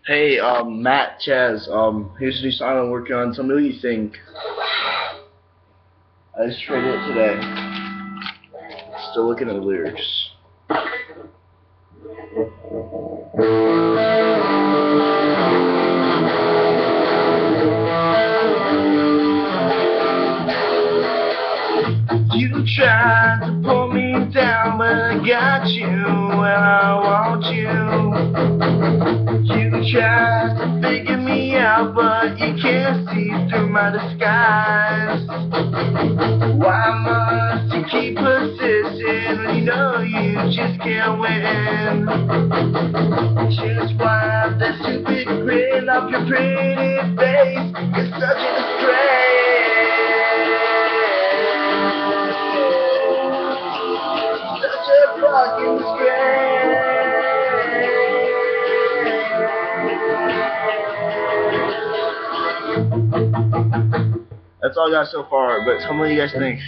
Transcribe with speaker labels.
Speaker 1: Hey, Matt, Chaz, here's a new song I'm working on. Tell me what you think. I just tried it today. Still looking at the lyrics. You tried to pull me down, but I got you and I want you. You tried to figure me out, but you can't see through my disguise. Why must you keep persisting when you know you just can't win? Just wipe that stupid grin off your pretty face. You're such a disgrace. Such a fucking disgrace. That's all I got so far, but tell me what you guys think.